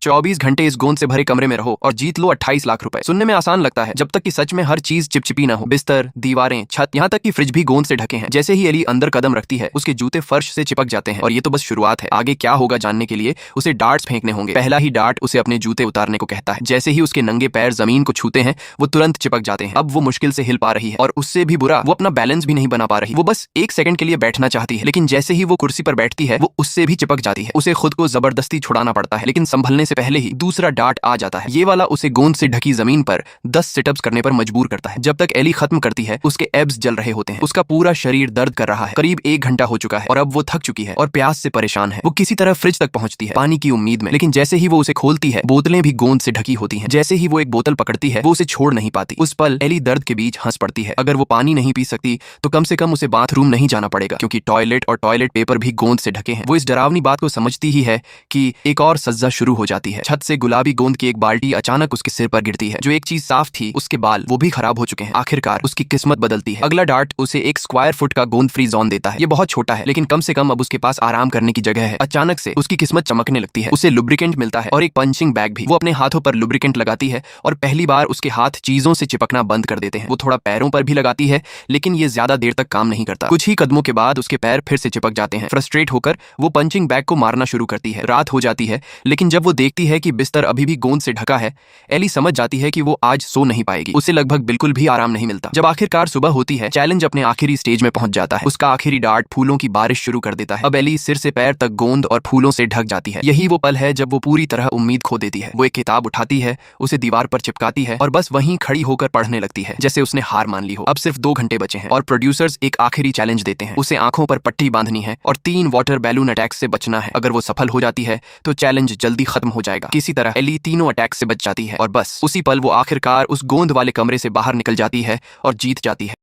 24 घंटे इस गोंद से भरे कमरे में रहो और जीत लो 28 लाख रुपए। सुनने में आसान लगता है, जब तक कि सच में हर चीज चिपचिपी ना हो। बिस्तर, दीवारें, छत, यहाँ तक कि फ्रिज भी गोंद से ढके हैं। जैसे ही एली अंदर कदम रखती है, उसके जूते फर्श से चिपक जाते हैं। और ये तो बस शुरुआत है, आगे क्या होगा जानने के लिए उसे डार्ट्स फेंकने होंगे। पहला ही डार्ट उसे अपने जूते उतारने को कहता है। जैसे ही उसके नंगे पैर जमीन को छूते हैं, वो तुरंत चिपक जाते हैं। अब वो मुश्किल से हिल पा रही है और उससे भी बुरा, वो अपना बैलेंस भी नहीं बना पा रही। वो बस एक सेकंड के लिए बैठना चाहती है, लेकिन जैसे ही वो कुर्सी पर बैठती है, वो उससे भी चिपक जाती है। उसे खुद को जबरदस्ती छुड़ाना पड़ता है, लेकिन संभलने से पहले ही दूसरा डार्ट आ जाता है। ये वाला उसे गोंद से ढकी जमीन पर 10 सिटअप्स करने पर मजबूर करता है। जब तक एली खत्म करती है, उसके एब्स जल रहे होते हैं। उसका पूरा शरीर दर्द कर रहा है। करीब 1 घंटा हो चुका है और अब वो थक चुकी है और प्यास से परेशान है। वो किसी तरह फ्रिज तक पहुंचती है, पानी की उम्मीद में, लेकिन जैसे ही वो उसे खोलती है, बोतलें भी गोंद से ढकी होती हैं। जैसे ही वो एक बोतल पकड़ती है, वो उसे छोड़ नहीं पाती। उस पल एली दर्द के बीच हंस पड़ती है। अगर वो पानी नहीं पी सकती, तो कम से कम उसे बाथरूम नहीं जाना पड़ेगा, क्योंकि टॉयलेट और टॉयलेट पेपर भी गोंद से ढके हैं। वो इस डरावनी बात को समझती ही है कि एक और सज्जा शुरू हो जाती है। छत से गुलाबी गोंद की एक बाल्टी अचानक उसके सिर पर गिरती है। जो एक चीज साफ थी, उसके बाल, वो भी खराब हो चुके हैं। आखिरकार उसकी किस्मत बदलती है। अगला डार्ट उसे एक स्क्वायर फुट का गोंद फ्री जोन देता है। ये बहुत छोटा है, लेकिन कम से कम अब उसके पास आराम करने की जगह है। अचानक से उसकी किस्मत चमकने लगती है। उसे लुब्रिकेंट मिलता है और एक पंचिंग बैग भी। वो अपने हाथों पर लुब्रिकेंट लगाती है और पहली बार उसके हाथ चीजों से चिपकना बंद कर देते हैं। वो थोड़ा पैरों पर भी लगाती है, लेकिन ये ज्यादा देर तक काम नहीं करता। कुछ ही कदमों के बाद उसके पैर फिर से चिपक जाते हैं। फ्रस्ट्रेट होकर वो पंचिंग बैग को मारना शुरू करती है। रात हो जाती है, लेकिन जब वो देखती है कि बिस्तर अभी भी गोंद से ढका है, एली समझ जाती है कि वो आज सो नहीं पाएगी। उसे लगभग बिल्कुल भी आराम नहीं मिलता। जब आखिरकार सुबह होती है, चैलेंज अपने आखिरी स्टेज में पहुंच जाता है। उसका आखिरी डार्ट फूलों की बारिश शुरू कर देता है। अब एली सिर से पैर तक गोंद और फूलों से ढक जाती है। यही वो पल है जब वो पूरी तरह उम्मीद खो देती है। वो एक किताब उठाती है, उसे दीवार पर चिपकाती है और बस वहीं खड़ी होकर पढ़ने लगती है, जैसे उसने हार मान ली हो। अब सिर्फ 2 घंटे बचे हैं और प्रोड्यूसर्स एक आखिरी चैलेंज देते हैं। उसे आंखों पर पट्टी बांधनी है और 3 वाटर बैलून अटैक से बचना है। अगर वो सफल हो जाती है, तो चैलेंज जल्दी खत्म हो जाएगा। किसी तरह एली तीनों अटैक से बच जाती है और बस उसी पल वो आखिरकार उस गोंद वाले कमरे से बाहर निकल जाती है और जीत जाती है।